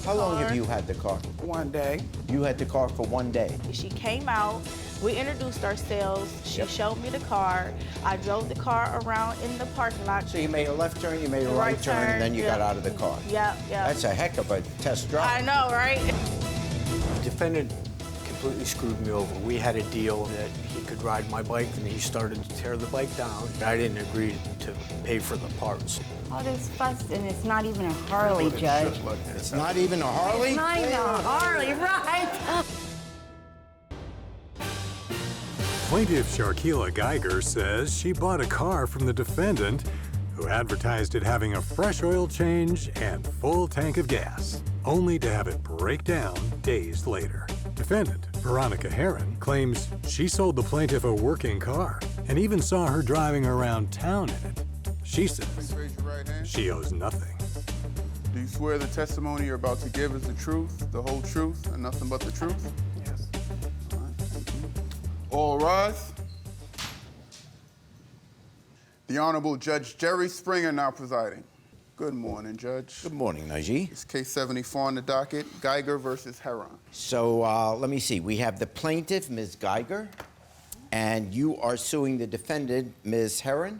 the How car. long have you had the car? 1 day. You had the car for 1 day. She came out, we introduced ourselves, she showed me the car, I drove the car around in the parking lot. So you made a left turn, you made a right turn, and then you got out of the car. Yeah. That's a heck of a test drive. I know, right? Defendant completely screwed me over. We had a deal that he could ride my bike, and he started to tear the bike down. I didn't agree to pay for the parts. Oh, there's fuss, and it's not even a Harley, Judge. It's not even a Harley? It's not even a Harley, right? Plaintiff Sharkeyla Geiger says she bought a car from the defendant, who advertised it having a fresh oil change and full tank of gas, only to have it break down days later. Defendant Veronica Heron claims she sold the plaintiff a working car and even saw her driving around town in it. She says Raise your right hand. she owes nothing. Do you swear the testimony you're about to give is the truth, the whole truth, and nothing but the truth? Yes. All right, thank you. All rise. The Honorable Judge Jerry Springer now presiding. Good morning, Judge. Good morning, Najee. It's case 74 on the docket, Geiger versus Heron. So let me see. We have the plaintiff, Ms. Geiger, and you are suing the defendant, Ms. Heron,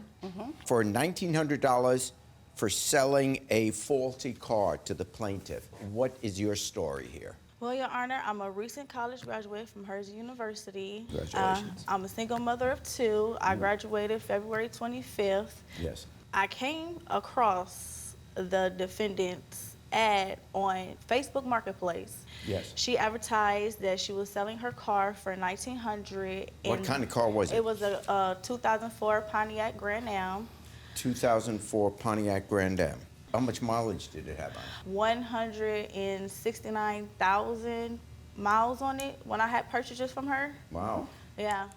for $1,900 for selling a faulty car to the plaintiff. What is your story here? Well, Your Honor, I'm a recent college graduate from Herzl University. Congratulations. I'm a single mother of two. I graduated February 25th. Yes. I came across the defendant's ad on Facebook Marketplace. Yes. She advertised that she was selling her car for $1,900. What kind of car was it? It was a 2004 Pontiac Grand Am. 2004 Pontiac Grand Am. How much mileage did it have on it? 169,000 miles on it when I had purchased it from her. Wow. Yeah.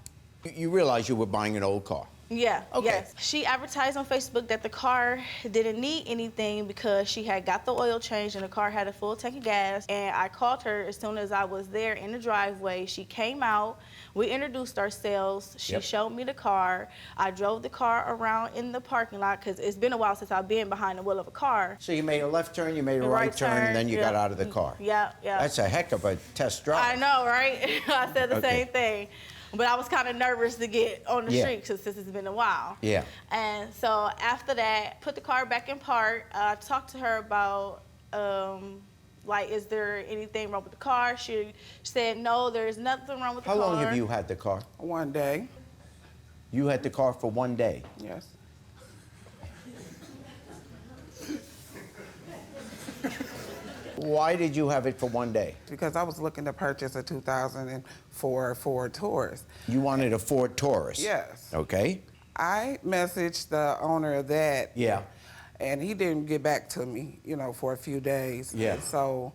You realize you were buying an old car? Yeah, Okay. yes. She advertised on Facebook that the car didn't need anything because she had got the oil changed and the car had a full tank of gas. And I called her as soon as I was there in the driveway. She came out, we introduced ourselves, she showed me the car. I drove the car around in the parking lot because it's been a while since I've been behind the wheel of a car. So you made a left turn, you made a right turn, and then you got out of the car. Yeah. That's a heck of a test drive. I know, right? I said the Okay. same thing. But I was kind of nervous to get on the street since it's been a while. Yeah. And so after that, put the car back in park. Talked to her about, like, is there anything wrong with the car? She said, no, there's nothing wrong with the car. How long have you had the car? 1 day. You had the car for 1 day. Yes. Why did you have it for 1 day? Because I was looking to purchase a 2004 Ford Taurus. You wanted a Ford Taurus? Yes. Okay. I messaged the owner of that. Yeah. And he didn't get back to me, for a few days. Yeah. And so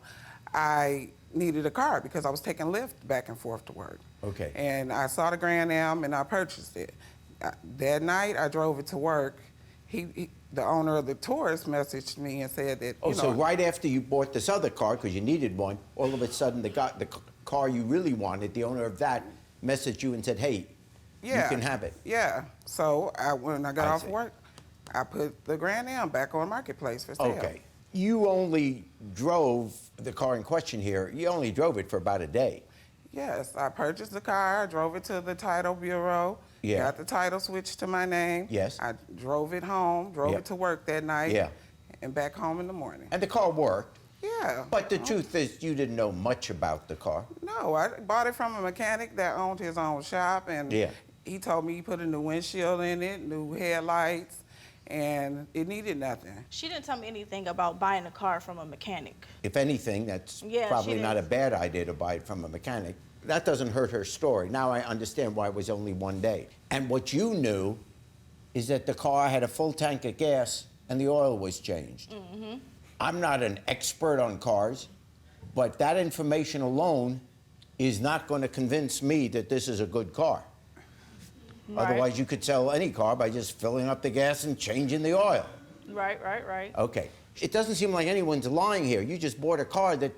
I needed a car because I was taking Lyft back and forth to work. Okay. And I saw the Grand Am and I purchased it. That night I drove it to work. The owner of the Taurus messaged me and said that, So right after you bought this other car, because you needed one, all of a sudden the car you really wanted, the owner of that, messaged you and said, hey, you can have it. Yeah. So when I got off work, I put the Grand Am back on Marketplace for sale. Okay. You only drove the car in question here, you only drove it for about a day. Yes, I purchased the car, I drove it to the title bureau, got the title switched to my name. Yes. I drove it home, drove it to work that night, and back home in the morning. And the car worked. Yeah. But the truth is, you didn't know much about the car. No, I bought it from a mechanic that owned his own shop, and he told me he put a new windshield in it, new headlights, and it needed nothing. She didn't tell me anything about buying a car from a mechanic. If anything, that's Yeah, probably she not a did. bad idea to buy it from a mechanic. That doesn't hurt her story. Now I understand why it was only 1 day. And what you knew is that the car had a full tank of gas and the oil was changed. I'm not an expert on cars, but that information alone is not going to convince me that this is a good car. Right. Otherwise, you could sell any car by just filling up the gas and changing the oil. Right. Okay. It doesn't seem like anyone's lying here. You just bought a car that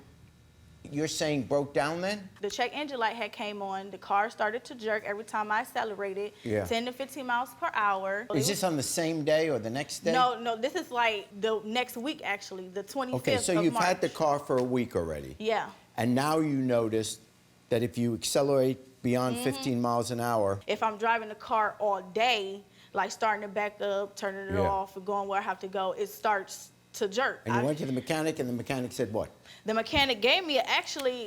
you're saying broke down then? The check engine light had came on. The car started to jerk every time I accelerated, Yeah. 10 to 15 miles per hour. Is this on the same day or the next day? No, this is like the next week, actually, the 25th Okay, so of you've March. had the car for a week already. Yeah. And now you notice that if you accelerate beyond 15 miles an hour, If I'm driving the car all day, like starting to back up, turning it Yeah. off, and going where I have to go, it starts to jerk. and you went to the mechanic, and the mechanic said what? The mechanic gave me,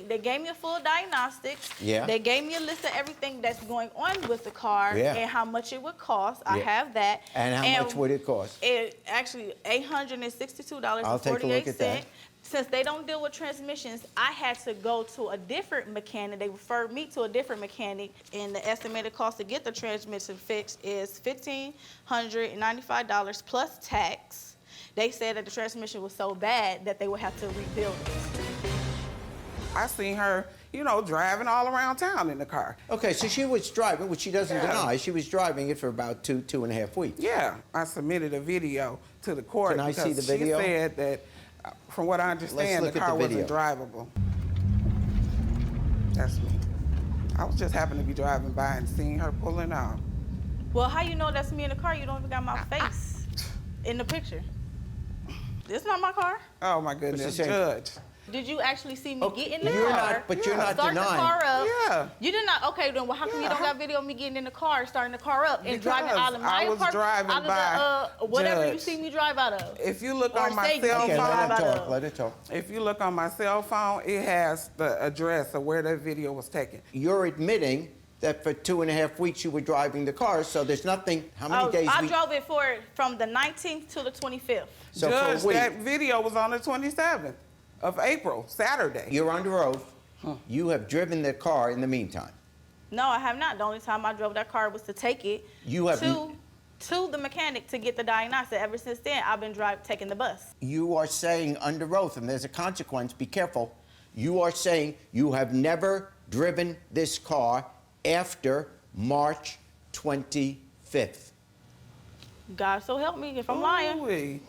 they gave me a full diagnostics. Yeah. They gave me a list of everything that's going on with the car Yeah. and how much it would cost. I Yeah. have that. And how much would it cost? It actually $862.48. I'll take a look at that. Since they don't deal with transmissions, I had to go to a different mechanic. They referred me to a different mechanic, and the estimated cost to get the transmission fixed is $1,595 plus tax. They said that the transmission was so bad that they would have to rebuild it. I seen her, driving all around town in the car. Okay, so she was driving, which she doesn't Yeah. deny. She was driving it for about two and a half weeks. Yeah, I submitted a video to the court Can I because see the video? she said that, from what I understand, look the at the car wasn't video. drivable. That's me. I was just happened to be driving by and seeing her pulling out. Well, how you know that's me in the car? You don't even got my face in the picture. This not my car. Oh my goodness, saying? Judge. Did you actually see me Okay, get in the you're car? not- but you're not start denying. the car up. Yeah. You did not. Okay, then how come you Yeah, don't how- got video of me getting in the car, starting the car up, and Because driving out of my I was apartment, driving out of by, the whatever you Judge. see me drive out of? If you look Or on my say cell you Okay, drive let phone, out her of. talk, let her talk. if you look on my cell phone, it has the address of where that video was taken. You're admitting that for 2.5 weeks you were driving the car, so there's nothing, how many days I we... drove it from the 19th to the 25th. So Judge, for a week, that video was on the 27th of April, Saturday. you're under oath. You have driven the car in the meantime. No, I have not. The only time I drove that car was to take it You have to the mechanic to get the diagnosis. Ever since then, I've been taking the bus. You are saying under oath, and there's a consequence, be careful. You are saying you have never driven this car after March 25th. God so help me if I'm lying. Ooh-wee.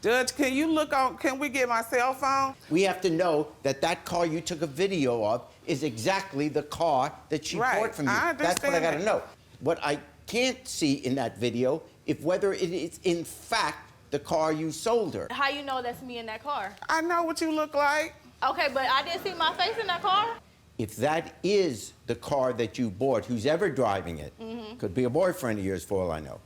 Judge, can we get my cell phone? We have to know that that car you took a video of is exactly the car that she Right, bought from you. I That's what I understand got to that. know. What I can't see in that video is whether it is in fact the car you sold her. How you know that's me in that car? I know what you look like. Okay, but I didn't see my face in that car. If that is the car that you bought, who's ever driving it, could be a boyfriend of yours for all I know.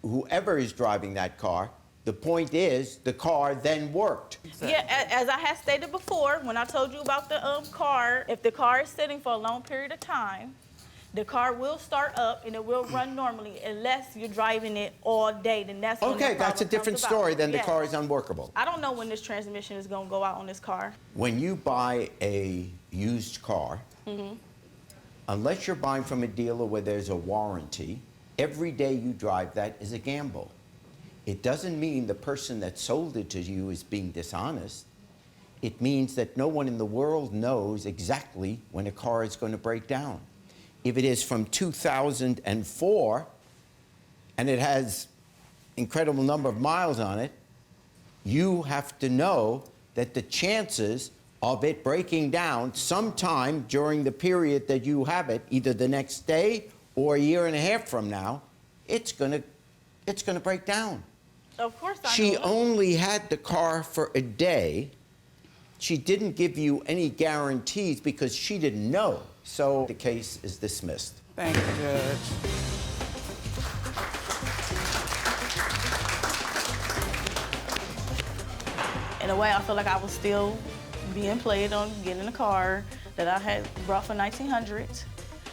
Whoever is driving that car, the point is the car then worked. Yeah, as I had stated before, when I told you about the car, if the car is sitting for a long period of time, the car will start up and it will run normally unless you're driving it all day. Then that's when the Okay, that's a problem different comes about. story than the Yeah. car is unworkable. I don't know when this transmission is gonna go out on this car. When you buy a used car, unless you're buying from a dealer where there's a warranty, every day you drive that is a gamble. It doesn't mean the person that sold it to you is being dishonest. It means that no one in the world knows exactly when a car is going to break down. If it is from 2004 and it has incredible number of miles on it, you have to know that the chances of it breaking down sometime during the period that you have it, either the next day or a year and a half from now, it's gonna break down. Of course I She know. only had the car for a day. She didn't give you any guarantees because she didn't know. So the case is dismissed. Thank you, Judge. In a way, I feel like I was still being played on getting a car that I had brought for $1,900.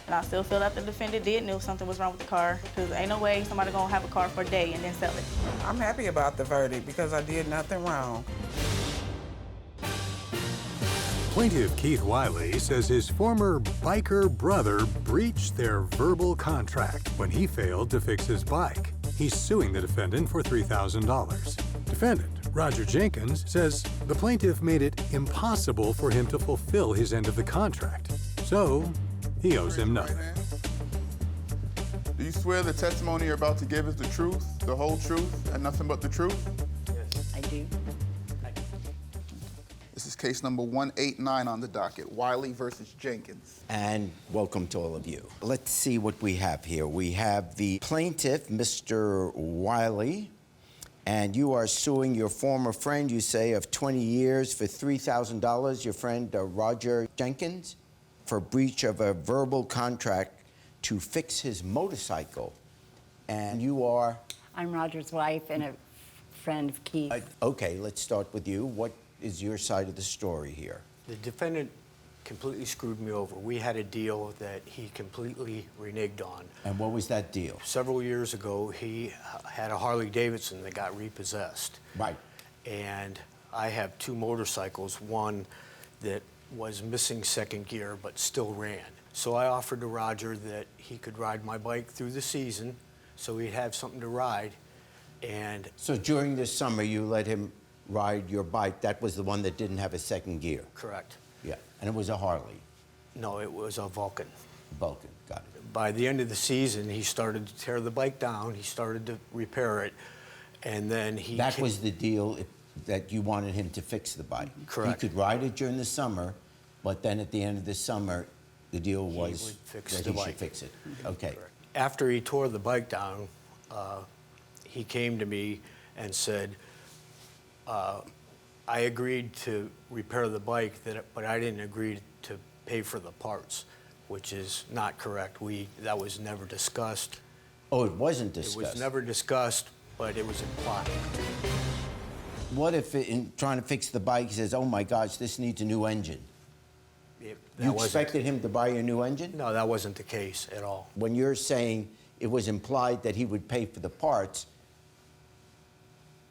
And I still feel that the defendant did know something was wrong with the car, because ain't no way somebody gonna have a car for a day and then sell it. I'm happy about the verdict because I did nothing wrong. Plaintiff Keith Wiley says his former biker brother breached their verbal contract when he failed to fix his bike. He's suing the defendant for $3,000. Defendant Roger Jenkins says the plaintiff made it impossible for him to fulfill his end of the contract, so he owes him nothing. Do you swear the testimony you're about to give is the truth, the whole truth, and nothing but the truth? I do. This is case number 189 on the docket, Wiley versus Jenkins. And welcome to all of you. Let's see what we have here. We have the plaintiff, Mr. Wiley, and you are suing your former friend, you say, of 20 years for $3,000, your friend Roger Jenkins, for breach of a verbal contract to fix his motorcycle. And you are? I'm Roger's wife and a friend of Keith. Okay, let's start with you. What is your side of the story here? The defendant completely screwed me over. We had a deal that he completely reneged on. And what was that deal? Several years ago, he had a Harley Davidson that got repossessed. Right. And I have two motorcycles, one that was missing second gear but still ran. So I offered to Roger that he could ride my bike through the season so he'd have something to ride. And so during this summer, you let him ride your bike. That was the one that didn't have a second gear. correct. Yeah, and it was a Harley. No, it was a Vulcan. Vulcan, got it. By the end of the season, he started to tear the bike down. He started to repair it, and then he... That was the deal, that you wanted him to fix the bike. Correct. He could ride it during the summer, but then at the end of the summer, the deal was would fix that the he bike. should fix it. Okay. Correct. After he tore the bike down, he came to me and said, I agreed to repair the bike, but I didn't agree to pay for the parts, which is not correct. That was never discussed. Oh, it wasn't discussed? It was never discussed, but it was implied. What if, in trying to fix the bike, he says, oh my gosh, this needs a new engine? You expected him to buy a new engine? No, that wasn't the case at all. When you're saying it was implied that he would pay for the parts,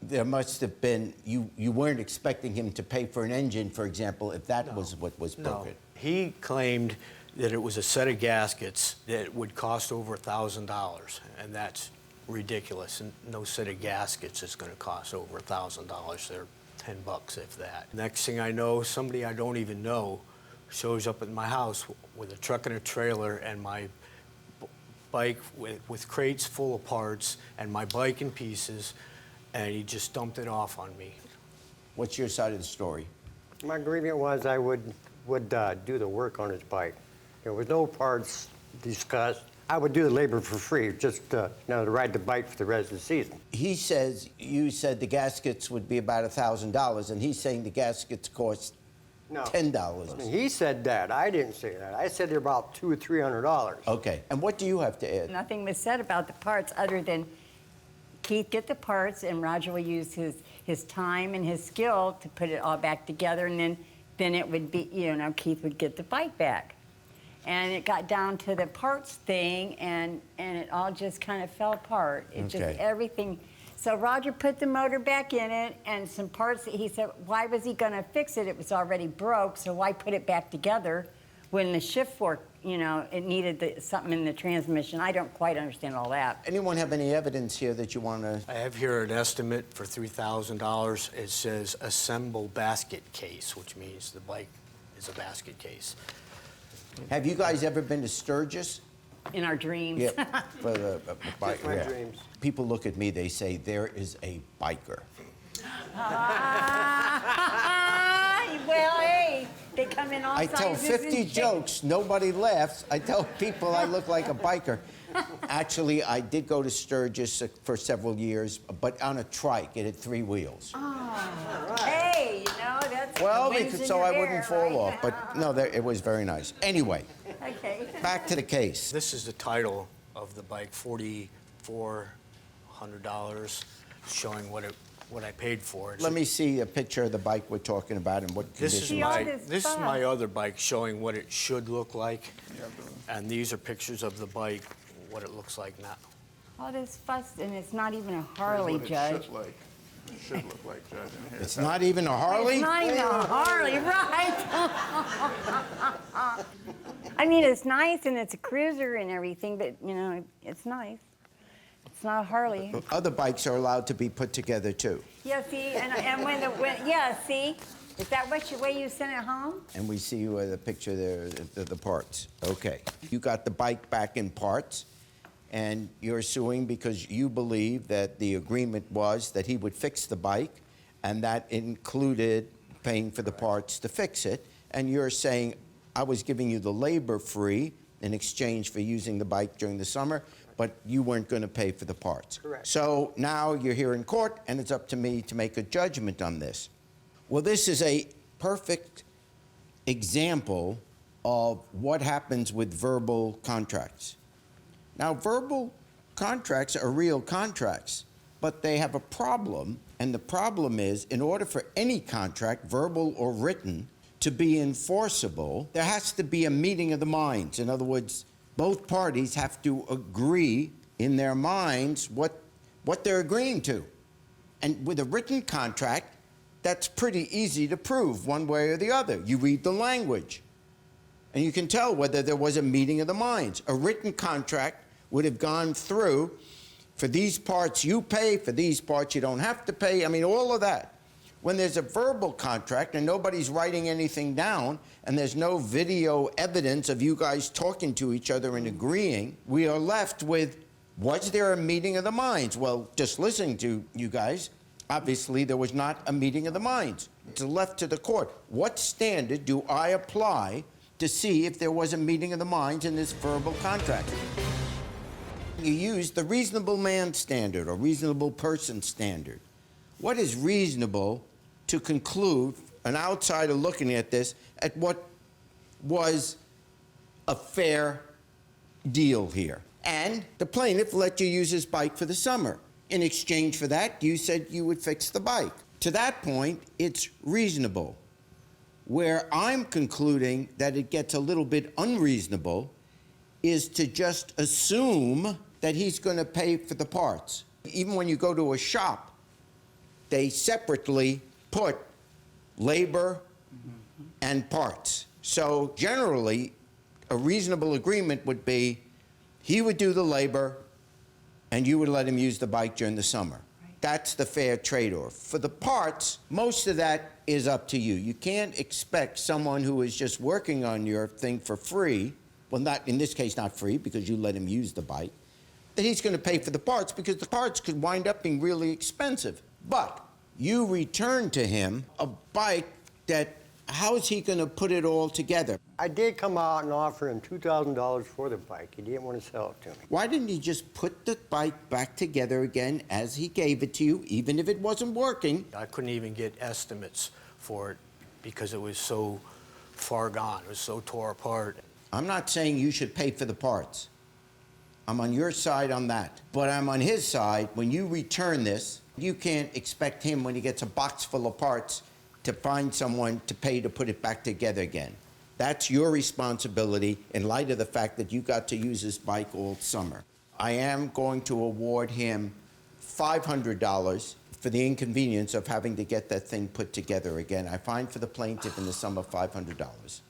there must have been, you weren't expecting him to pay for an engine, for example, if that was what was broken. No, he claimed that it was a set of gaskets that would cost over $1,000, and that's ridiculous. And no set of gaskets is going to cost over $1,000. They're $10, if that. Next thing I know, somebody I don't even know shows up at my house with a truck and a trailer and my bike with crates full of parts and my bike in pieces, and he just dumped it off on me. What's your side of the story? My agreement was I would do the work on his bike. There was no parts discussed. I would do the labor for free, just to ride the bike for the rest of the season. He says, you said the gaskets would be about $1,000, and he's saying the gaskets cost $10. He said that. I didn't say that. I said they're about $200 or $300. Okay. And what do you have to add? Nothing was said about the parts other than Keith get the parts and Roger will use his time and his skill to put it all back together, and then it would be, Keith would get the bike back. And it got down to the parts thing, and it all just kind of fell apart. It just, everything. So Roger put the motor back in it, and some parts that he said, why was he gonna fix it? It was already broke, so why put it back together when the shift fork, it needed something in the transmission? I don't quite understand all that. Anyone have any evidence here that you want to? I have here an estimate for $3,000. It says assemble basket case, which means the bike is a basket case. Have you guys ever been to Sturgis? In our dreams. Yeah, for the bike. my dreams. People look at me, they say, there is a biker. Well, hey, they come in all I sizes tell and 50 shapes. jokes, nobody laughs. I tell people I look like a biker. Actually, I did go to Sturgis for several years, but on a trike. It had 3 wheels. Oh, hey, that's Well, the wind's because in so your I wouldn't hair, fall right? off. But no, it was very nice. Anyway, Okay. back to the case. This is the title of the bike, $4,400, showing what I paid for it. Let me see a picture of the bike we're talking about and what This is condition. See all my this stuff. other bike, showing what it should look like, and these are pictures of the bike, what it looks like now. All this fuss, and it's not even a Harley, What it Judge. should look like, Judge. In here. It's not even a Harley? It's not even a Harley, right? I mean, it's nice and it's a cruiser and everything, but it's nice. It's not a Harley. Other bikes are allowed to be put together too. Yeah, see, and see, is that way you sent it home? And we see the picture there, the parts. Okay. You got the bike back in parts, and you're suing because you believe that the agreement was that he would fix the bike, and that included paying for the parts to fix it, and you're saying, I was giving you the labor free in exchange for using the bike during the summer, but you weren't going to pay for the parts. Correct. So now you're here in court, and it's up to me to make a judgment on this. Well, this is a perfect example of what happens with verbal contracts. Now, verbal contracts are real contracts, but they have a problem, and the problem is, in order for any contract, verbal or written, to be enforceable, there has to be a meeting of the minds. In other words, both parties have to agree in their minds what they're agreeing to. And with a written contract, that's pretty easy to prove one way or the other. You read the language, and you can tell whether there was a meeting of the minds. A written contract would have gone through, for these parts you pay, for these parts you don't have to pay. I mean, all of that. When there's a verbal contract and nobody's writing anything down and there's no video evidence of you guys talking to each other and agreeing, we are left with, was there a meeting of the minds? Well, just listening to you guys, obviously there was not a meeting of the minds. It's left to the court. What standard do I apply to see if there was a meeting of the minds in this verbal contract? You use the reasonable man standard or reasonable person standard. What is reasonable to conclude, an outsider looking at this, at what was a fair deal here? And the plaintiff let you use his bike for the summer. In exchange for that, you said you would fix the bike. To that point, it's reasonable. Where I'm concluding that it gets a little bit unreasonable is to just assume that he's going to pay for the parts. Even when you go to a shop, they separately put labor and parts. So generally, a reasonable agreement would be he would do the labor and you would let him use the bike during the summer. Right. That's the fair trade-off. For the parts, most of that is up to you. You can't expect someone who is just working on your thing for free, well, not in this case, not free because you let him use the bike, that he's going to pay for the parts because the parts could wind up being really expensive. But you return to him a bike that, how's he going to put it all together? I did come out and offer him $2,000 for the bike. He didn't want to sell it to me. Why didn't he just put the bike back together again as he gave it to you, even if it wasn't working? I couldn't even get estimates for it because it was so far gone. It was so tore apart. I'm not saying you should pay for the parts. I'm on your side on that. But I'm on his side. When you return this, you can't expect him, when he gets a box full of parts, to find someone to pay to put it back together again. That's your responsibility in light of the fact that you got to use his bike all summer. I am going to award him $500 for the inconvenience of having to get that thing put together again. I find for the plaintiff in the sum of $500.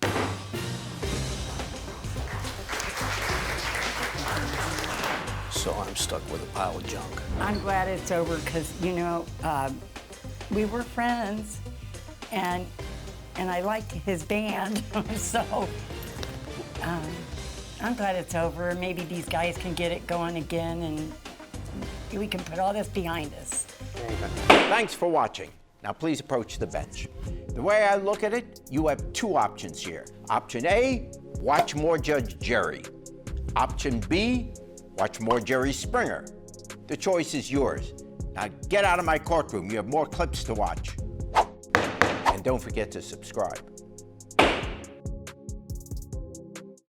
So I'm stuck with a pile of junk. I'm glad it's over because, you know, we were friends and I liked his band. So I'm glad it's over. Maybe these guys can get it going again and we can put all this behind us. Thanks for watching. Now please approach the bench. The way I look at it, you have two options here. Option A, watch more Judge Jerry. Option B, watch more Jerry Springer. The choice is yours. Now get out of my courtroom. You have more clips to watch. And don't forget to subscribe.